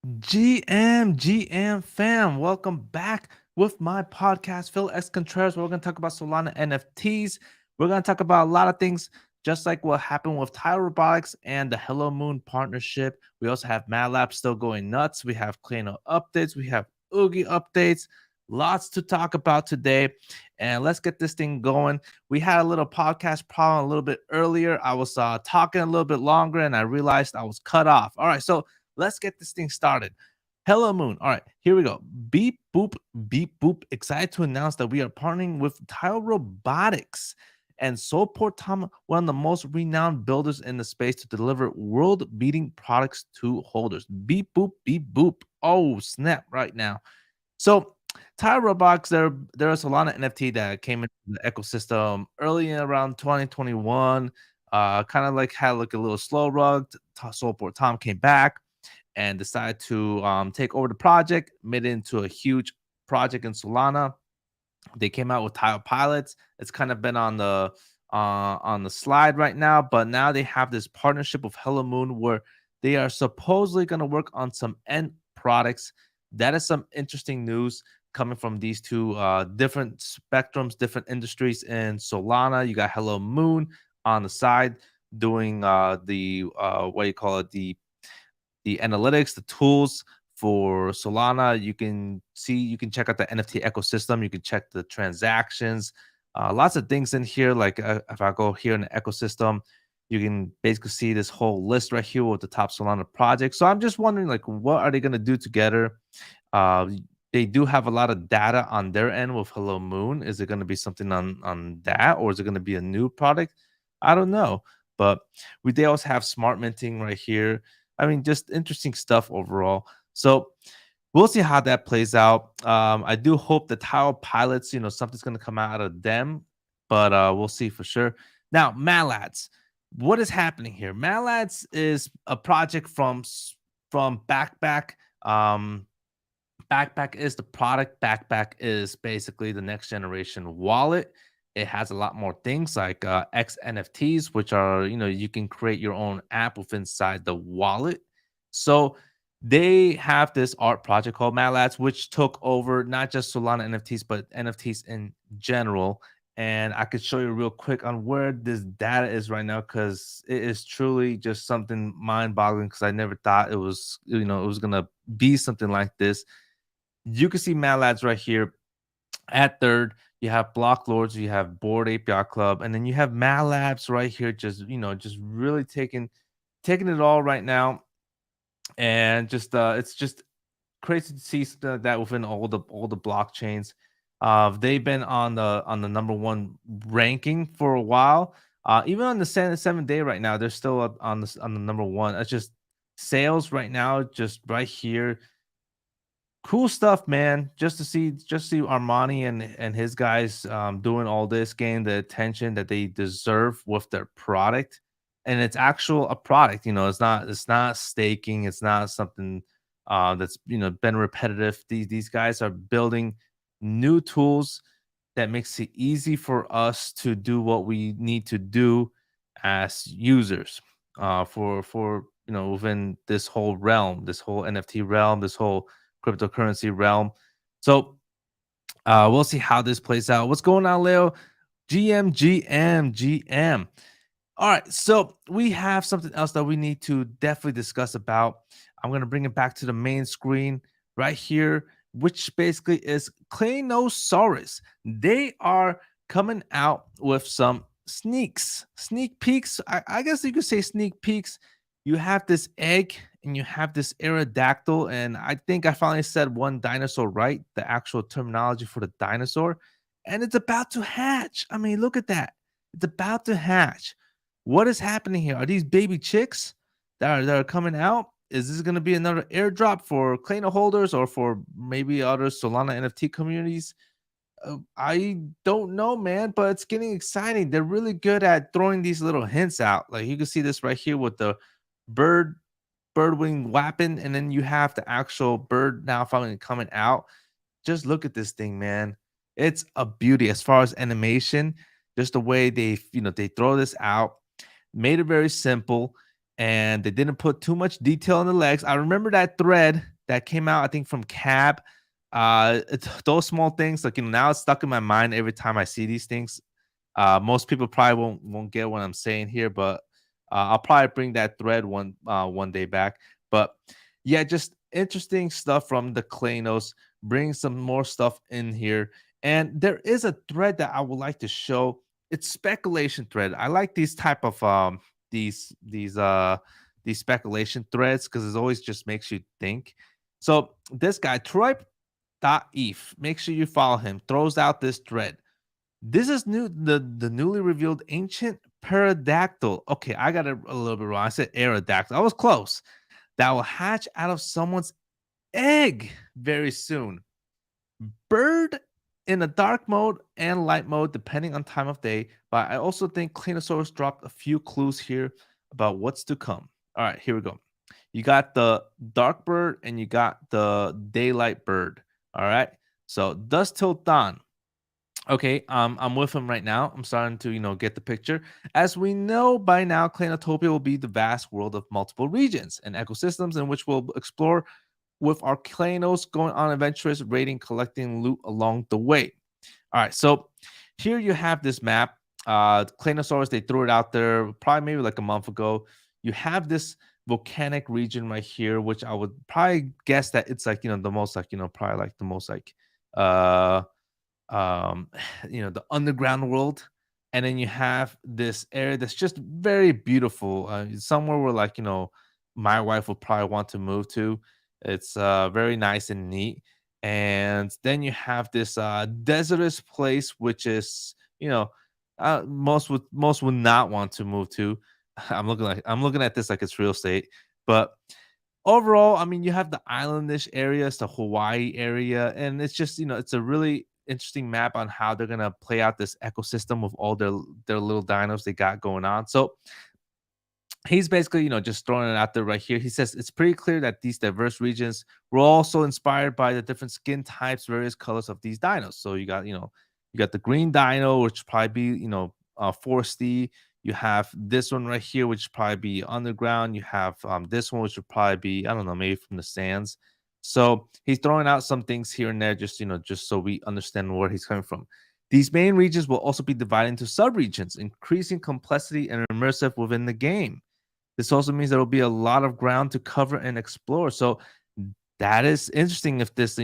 GM fam, welcome back with my podcast, Phil X Contreras. We're going to talk about Solana NFTs. We're going to talk about a lot of things, just like what happened with Taiyo Robotics and the Hello Moon partnership. We also have Mad Lab still going nuts. We have Clayno updates. We have Oogy updates. Lots to talk about today. And let's get this thing going. We had a little podcast problem a little bit earlier. I was talking a little bit longer and I realized I was cut off. All right. So let's get this thing started. Hello Moon. All right, here we go. Beep boop, beep boop. Excited to announce that we are partnering with Taiyo Robotics and Support Tom, one of the most renowned builders in the space, to deliver world-beating products to holders. Beep boop, beep boop. Oh snap! Right now. So Taiyo Robotics, they're a Solana NFT that came into the ecosystem early in around 2021. Kind of like had like a little slow rug. Support Tom came back and decided to take over the project, made it into a huge project in Solana. They came out with tile pilots. It's kind of been on the slide right now, but now they have this partnership with Hello Moon where they are supposedly going to work on some end products. That is some interesting news coming from these two different spectrums, different industries in Solana. You got Hello Moon on the side doing the what do you call it, the analytics, the tools for Solana. You can check out the NFT ecosystem. You can check the transactions. Lots of things in here. Like if I go here in the ecosystem, you can basically see this whole list right here with the top Solana projects. So I'm just wondering, like, what are they going to do together? Uh, they do have a lot of data on their end with Hello Moon. Is it going to be something on that, or is it going to be a new product? I don't know. But they also have smart minting right here. I mean, just interesting stuff overall. So we'll see how that plays out. I do hope the Tile pilots, something's going to come out of them, but we'll see for sure. Now, Malads, what is happening here? Malads is a project from Backpack. Backpack is the product. Backpack is basically the next generation wallet. It has a lot more things like X NFTs, which are, you can create your own app within inside the wallet. So they have this art project called Malats, which took over not just Solana NFTs, but NFTs in general. And I could show you real quick on where this data is right now because it is truly just something mind boggling because I never thought it was going to be something like this. You can see Mad Lads right here at third. You have Block Lords, you have Board API Club, and then you have Mad Labs right here, just really taking it all right now. And just it's just crazy to see that within all the blockchains. They've been on the number one ranking for a while. Even on the 7 day right now, they're still up on the number one. That's just sales right now, just right here. Cool stuff, man. Just to see Armani and his guys doing all this, getting the attention that they deserve with their product, and it's actual a product. It's not staking. It's not something that's been repetitive. These guys are building new tools that makes it easy for us to do what we need to do as users for within this whole realm, this whole NFT realm, this whole cryptocurrency realm. So we'll see how this plays out. What's going on, Leo? GM. All right, so we have something else that we need to definitely discuss about. I'm gonna bring it back to the main screen right here, which basically is Claynosaurz. They are coming out with some sneak peeks. I guess you could say sneak peeks. You have this egg and you have this Aerodactyl, and I think I finally said one dinosaur right, the actual terminology for the dinosaur, and it's about to hatch. I mean, look at that. It's about to hatch. What is happening here? Are these baby chicks that are coming out? Is this going to be another airdrop for Klano holders or for maybe other Solana NFT communities? I don't know, man, but it's getting exciting. They're really good at throwing these little hints out. Like you can see this right here with the bird bird wing weapon, and then you have the actual bird now finally coming out. Just look at this thing, man. It's a beauty as far as animation. Just the way they throw this out, made it very simple. and they didn't put too much detail on the legs. I remember that thread that came out, I think, from Cab. Those small things, like, now it's stuck in my mind every time I see these things. Most people probably won't get what I'm saying here, but I'll probably bring that thread one day back. But yeah, just interesting stuff from the Claynos. Bring some more stuff in here, and there is a thread that I would like to show. It's speculation thread. I like these type of these these uh these speculation threads because it always just makes you think. So this guy Troy.eth, make sure you follow him. Throws out this thread. This is the newly revealed ancient pterodactyl. Okay, I got it a little bit wrong. I said aerodactyl. I was close. That will hatch out of someone's egg very soon. Bird in a dark mode and light mode, depending on time of day. But I also think Claynosaurz dropped a few clues here about what's to come. All right, here we go. You got the dark bird and you got the daylight bird. All right. So dusk till dawn. Okay, I'm with him right now. I'm starting to, get the picture. As we know by now, Clanotopia will be the vast world of multiple regions and ecosystems in which we'll explore with our Clanos, going on adventures, raiding, collecting loot along the way. All right, so here you have this map. Claynosaurz, they threw it out there probably maybe like a month ago. You have this volcanic region right here, which I would probably guess that it's like, the most like, probably like the most like uh um the underground world. And then you have this area that's just very beautiful, somewhere where, like, my wife would probably want to move to. It's very nice and neat. And then you have this desertous place, which is, most would not want to move to. I'm looking at this like it's real estate. But overall, I mean, you have the islandish areas, the Hawaii area, and it's just, it's a really interesting map on how they're gonna play out this ecosystem with all their little dinos they got going on. So he's basically, just throwing it out there right here. He says it's pretty clear that these diverse regions were also inspired by the different skin types, various colors of these dinos. So you got the green dino, which probably be, foresty. You have this one right here, which probably be underground. You have this one, which would probably be, I don't know, maybe from the sands. So he's throwing out some things here and there, just so we understand where he's coming from. These main regions will also be divided into subregions, increasing complexity and immersive within the game. This also means there will be a lot of ground to cover and explore. So that is interesting. If this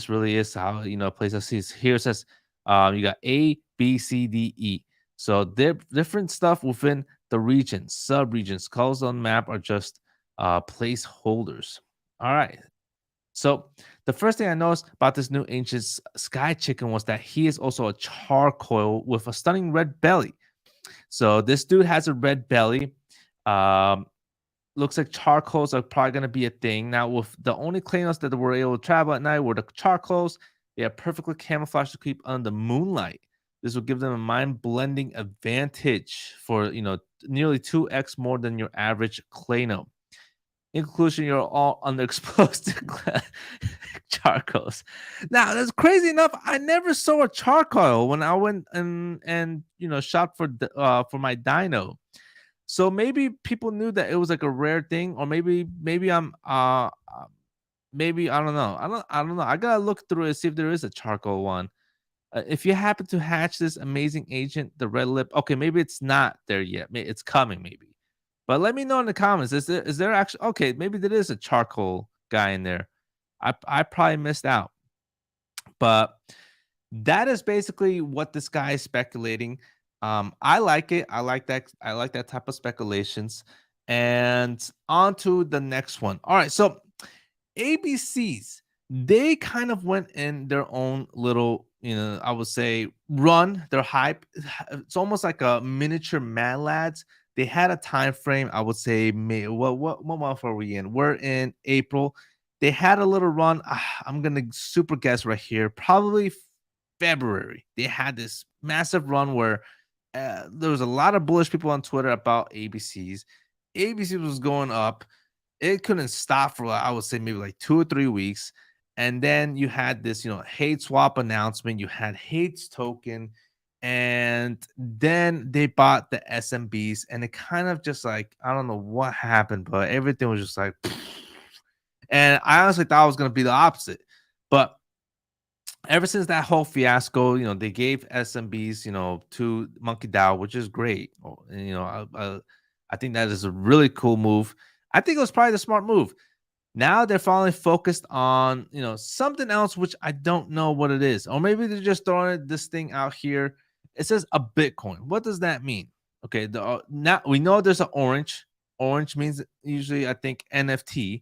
really is how, a place I see here, it says you got A, B, C, D, E. So there different stuff within the regions, sub-regions. Colors on the map are just placeholders. All right. So the first thing I noticed about this new ancient sky chicken was that he is also a charcoal with a stunning red belly. So this dude has a red belly. Um, Looks like charcoals are probably going to be a thing. Now, with the only Claynos that were able to travel at night were the charcoals. They are perfectly camouflaged to creep under the moonlight. This will give them a mind blending advantage for, nearly 2x more than your average Clayno. In conclusion, you're all underexposed to charcoals. Now, that's crazy enough. I never saw a charcoal when I went and shot for my dino. So maybe people knew that it was like a rare thing, or maybe I'm maybe I don't know. I don't know. I gotta look through it, see if there is a charcoal one. If you happen to hatch this amazing agent, the red lip, okay, maybe it's not there yet. It's coming, maybe. But let me know in the comments. Is there actually, okay? Maybe there is a charcoal guy in there. I probably missed out, but that is basically what this guy is speculating. I like it. I like that. I like that type of speculations. And on to the next one. All right. So ABCs, they kind of went in their own little, I would say, run, their hype. It's almost like a miniature Mad Lads. They had a time frame, I would say, May. What month are we in? We're in April. They had a little run. I'm gonna super guess right here, probably February. They had this massive run where there was a lot of bullish people on Twitter about ABCs. ABC was going up. It couldn't stop for, I would say, maybe like 2 or 3 weeks. And then you had this, hate swap announcement. You had Hates token. and then they bought the SMBs, and it kind of just like, I don't know what happened, but everything was just like, and I honestly thought it was going to be the opposite. But ever since that whole fiasco, they gave SMBs, to Monkey DAO, which is great. And, I think that is a really cool move. I think it was probably the smart move. Now they're finally focused on, something else, which I don't know what it is. Or maybe they're just throwing this thing out here. It says a Bitcoin. What does that mean? Okay, now we know there's an orange. Orange means usually, I think, NFT.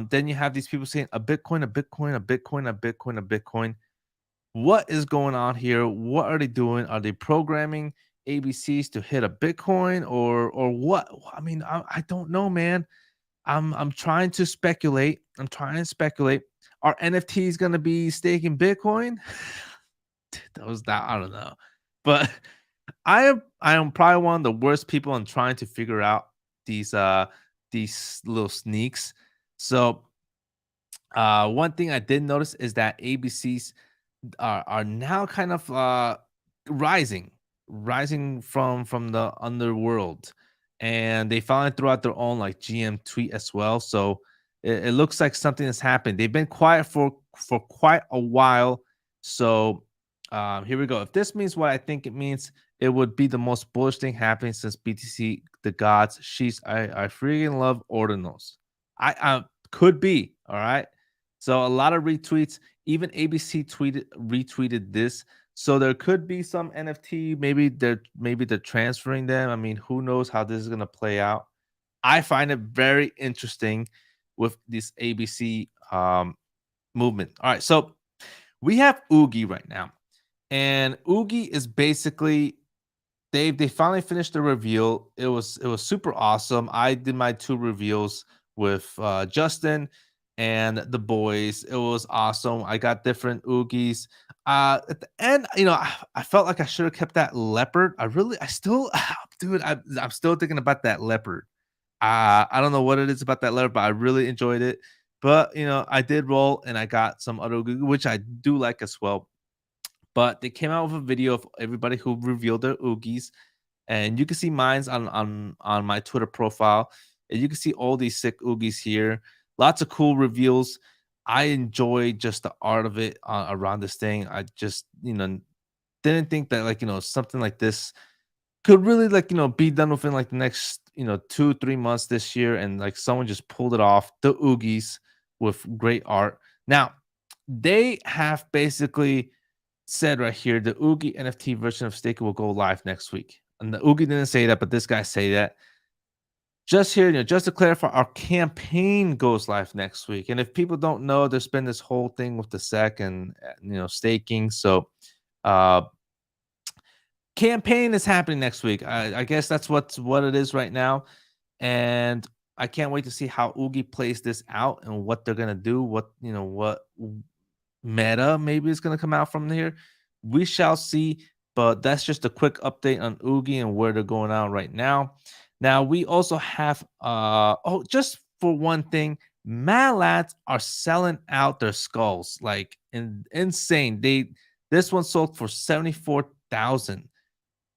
Then you have these people saying a Bitcoin, a Bitcoin, a Bitcoin, a Bitcoin, a Bitcoin. What is going on here? What are they doing? Are they programming ABCs to hit a Bitcoin, or what? I mean, I don't know, man. I'm trying to speculate. I'm trying to speculate. Are NFTs gonna be staking Bitcoin? Those that I don't know. But I am probably one of the worst people in trying to figure out these little sneaks. So one thing I did notice is that ABCs are now kind of rising rising from the underworld, and they finally threw out their own like GM tweet as well. So it looks like something has happened. They've been quiet for quite a while. So here we go. If this means what I think it means, it would be the most bullish thing happening since BTC the gods. I freaking love ordinals. I could be all right. So a lot of retweets. Even ABC retweeted this. So there could be some NFT. Maybe they're transferring them. I mean, who knows how this is gonna play out? I find it very interesting with this ABC movement. All right, so we have Oogy right now, and Oogy is basically they finally finished the reveal. It was super awesome. I did my two reveals with Justin and the boys. It was awesome. I got different oogies. At the end, I felt like I should have kept that leopard. I still, dude, I'm still thinking about that leopard. I don't know what it is about that leopard, but I really enjoyed it. But I did roll and I got some other oogie, which I do like as well. But they came out with a video of everybody who revealed their oogies, and you can see mine's on my Twitter profile, and you can see all these sick oogies here. Lots of cool reveals. I enjoy just the art of it around this thing. I just didn't think that like something like this could really like be done within like the next 2-3 months this year, and like someone just pulled it off. The oogies with great art. Now they have basically said right here the Oogy NFT version of Staker will go live next week. And the Oogy didn't say that, but this guy say that. Just here, just to clarify, our campaign goes live next week. And if people don't know, there's been this whole thing with the SEC and staking. So uh campaign is happening next week. I guess that's what it is right now. And I can't wait to see how Oogy plays this out and what they're gonna do, what meta maybe is going to come out from here. We shall see. But that's just a quick update on Oogy and where they're going out right now. Now we also have just for one thing, Malads are selling out their skulls like insane. This one sold for 74,000.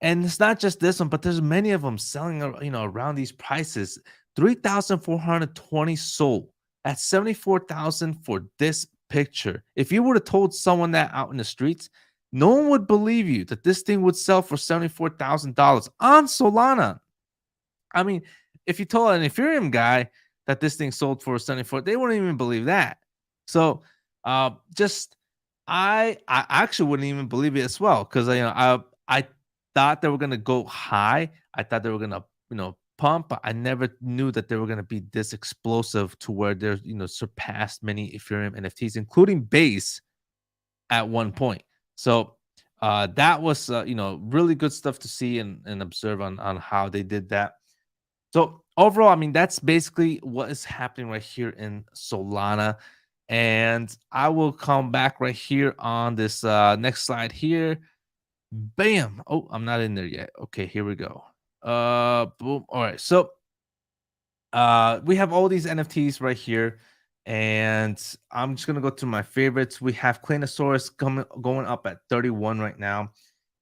And it's not just this one, but there's many of them selling, around these prices. 3,420 sold at 74,000 for this picture. If you would have told someone that out in the streets, no one would believe you that this thing would sell for $74,000 on Solana. I mean, if you told an Ethereum guy that this thing sold for 74, they wouldn't even believe that. So, just I actually wouldn't even believe it as well, because I thought they were gonna go high. I thought they were gonna pump, but I never knew that they were gonna be this explosive to where they're surpassed many Ethereum NFTs, including Base at one point. So that was really good stuff to see and observe on how they did that. So overall, I mean, that's basically what is happening right here in Solana. And I will come back right here on this next slide here. Bam. Oh, I'm not in there yet. Okay, here we go. Boom. All right. So we have all these NFTs right here. And I'm just gonna go to my favorites. We have Claynosaurz going up at 31 right now.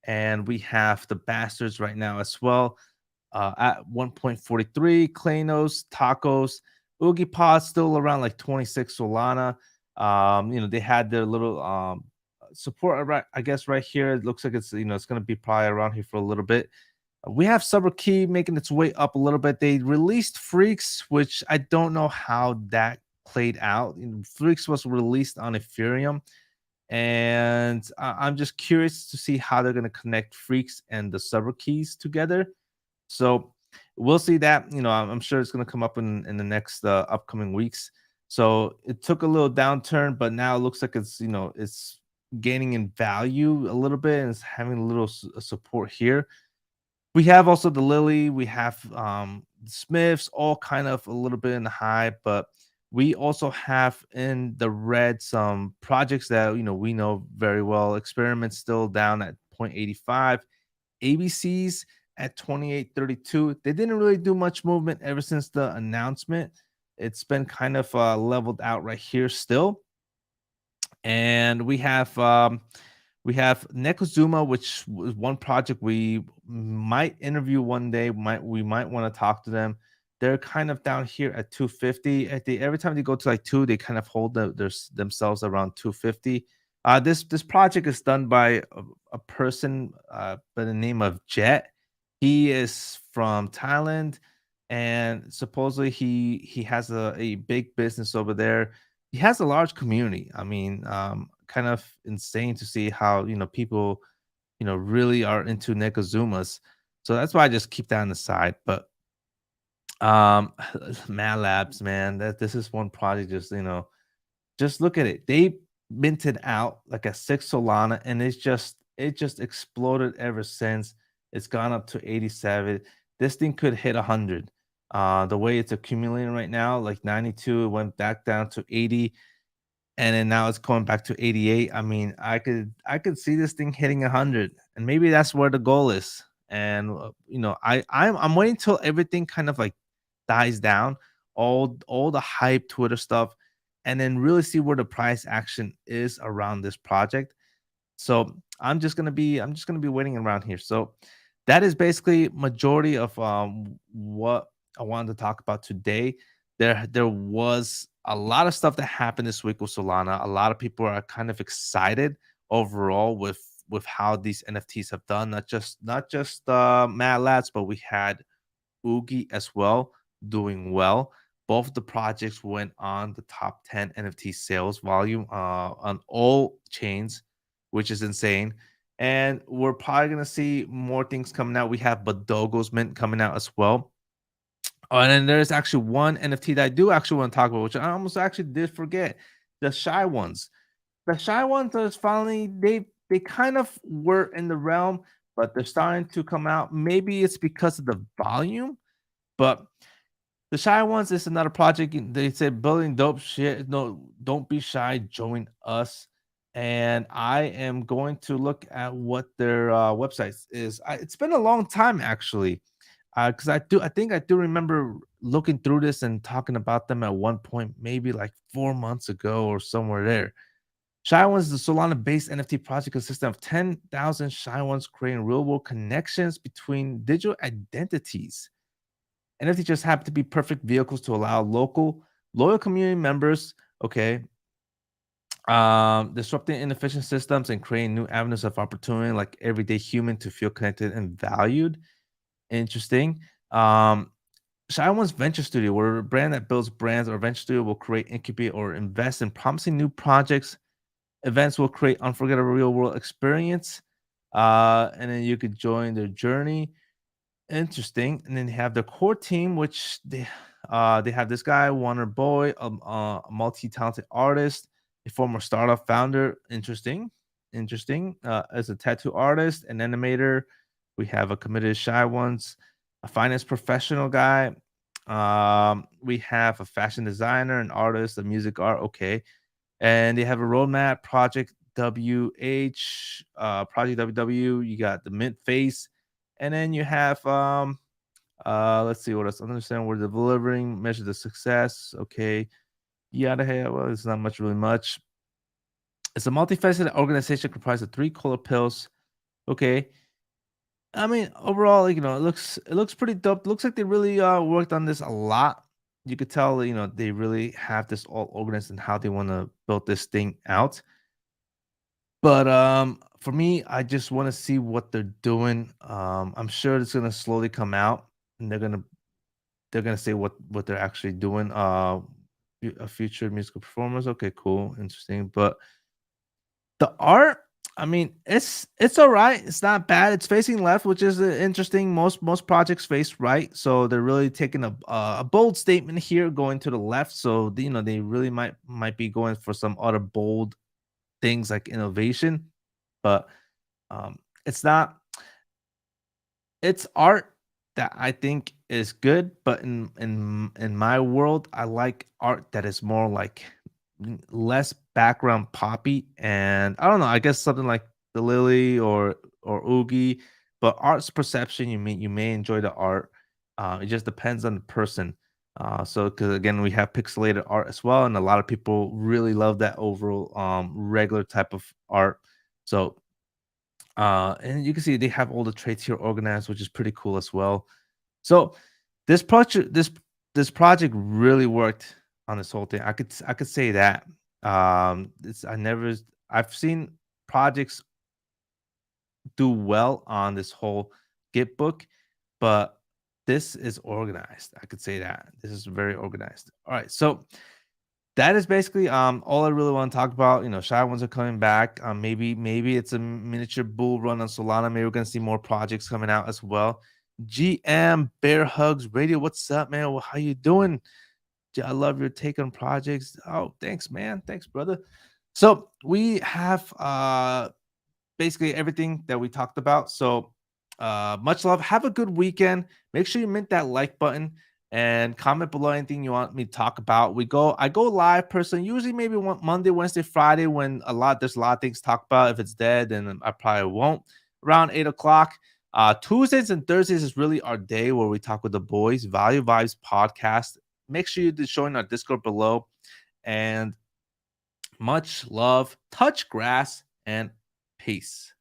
and we have the Bastards right now as well at 1.43. Claynosaurz, Tacos, Oogie Pod still around like 26 Solana. They had their little support right, I guess right here. It looks like it's it's gonna be probably around here for a little bit. We have Subber Key making its way up a little bit. They released Freaks, which I don't know how that played out. Freaks was released on Ethereum, and I'm just curious to see how they're going to connect Freaks and the Subber Keys together. So we'll see that. I'm sure it's going to come up in the next upcoming weeks. So it took a little downturn, but now it looks like it's gaining in value a little bit and it's having a little support here. We have also the Lily, we have Smiths, all kind of a little bit in the high, but we also have in the red some projects that we know very well. Experiments still down at 0.85, ABCs at 28.32. They didn't really do much movement ever since the announcement. It's been kind of leveled out right here still. And we have Nekozuma, which was one project we might interview one day. We might want to talk to them. They're kind of down here at 250. Every time they go to like two, they kind of hold themselves around 250. This project is done by a person by the name of Jet. He is from Thailand, and supposedly he has a big business over there. He has a large community. I mean, kind of insane to see how people really are into Nekozumas. So that's why I just keep that on the side. But Mad Labs, man, that this is one project. Just look at it. They minted out like a 6 Solana, and it just exploded ever since. It's gone up to 87. This thing could hit 100. The way it's accumulating right now, like 92, it went back down to 80, and then now it's going back to 88. I mean, I could see this thing hitting 100, and maybe that's where the goal is. And I'm waiting till everything kind of like dies down, all the hype Twitter stuff, and then really see where the price action is around this project. So I'm just gonna be waiting around here. So that is basically majority of what I wanted to talk about today. There was a lot of stuff that happened this week with Solana. A lot of people are kind of excited overall with how these NFTs have done. Not just Mad Lads, but we had Oogy as well doing well. Both of the projects went on the top 10 NFT sales volume on all chains, which is insane. And we're probably gonna see more things coming out. We have Badogo's Mint coming out as well. Oh, and then there's actually one NFT that I do actually want to talk about, which I almost actually did forget. The Shy Ones. The Shy Ones is finally they kind of were in the realm, but they're starting to come out. Maybe it's because of the volume, but the Shy Ones is another project. They said building dope shit. No, don't be shy. Join us. And I am going to look at what their website is. It's been a long time actually, because I think I do remember looking through this and talking about them at one point, maybe like 4 months ago or somewhere there. Shy Ones is a Solana-based NFT project consisting of 10,000 Shy Ones creating real-world connections between digital identities. NFT just happen to be perfect vehicles to allow loyal community members, okay, disrupting inefficient systems and creating new avenues of opportunity, like everyday human to feel connected and valued. Interesting. Shy One's Venture Studio, where a brand that builds brands or venture studio will create, incubate, or invest in promising new projects. Events will create unforgettable real world experience. And then you could join their journey. Interesting. And then they have the core team, which they have this guy, Warner Boy, a multi-talented artist, a former startup founder. Interesting. As a tattoo artist, an animator, we have a committed Shy Ones, a finance professional guy. We have a fashion designer, an artist, a music art. Okay, and they have a roadmap, Project WH, Project WW. You got the Mint Face, and then you have let's see what else. Understand we're delivering, measure the success. Okay, yada yada. Well, it's not much, really much. It's a multifaceted organization comprised of three color pills. Okay, I mean, overall, like, it looks pretty dope. Looks like they really worked on this a lot. You could tell, they really have this all organized and how they want to build this thing out. But for me, I just want to see what they're doing. I'm sure it's gonna slowly come out, and they're gonna say what they're actually doing. A future musical performers. Okay, cool, interesting. But the art, I mean, it's all right. It's not bad. It's facing left, which is interesting. Most projects face right, so they're really taking a bold statement here, going to the left. So they really might be going for some other bold things like innovation, but it's not. It's art that I think is good, but in my world, I like art that is more like less background poppy, and I don't know. I guess something like the Lily or Oogie, but art's perception. You may enjoy the art. It just depends on the person. So because again, we have pixelated art as well, and a lot of people really love that overall regular type of art. So and you can see they have all the traits here organized, which is pretty cool as well. So this project really worked on this whole thing. I could say that. It's I never I've seen projects do well on this whole Git book, but this is organized. I could say that. This is very organized. All right. So that is basically all I really want to talk about. Shy ones are coming back. Maybe it's a miniature bull run on Solana. Maybe we're gonna see more projects coming out as well. GM Bear Hugs Radio, what's up, man? Well, how you doing? I love your take on projects. Oh, thanks, man. Thanks, brother. So we have basically everything that we talked about. So, much love. Have a good weekend. Make sure you mint that like button and comment below anything you want me to talk about. I go live person usually maybe one Monday, Wednesday, Friday when there's a lot of things to talk about. If it's dead, then I probably won't. Around 8 o'clock. Tuesdays and Thursdays is really our day where we talk with the boys. Value Vibes podcast. Make sure you join our Discord below. And much love. Touch grass and peace.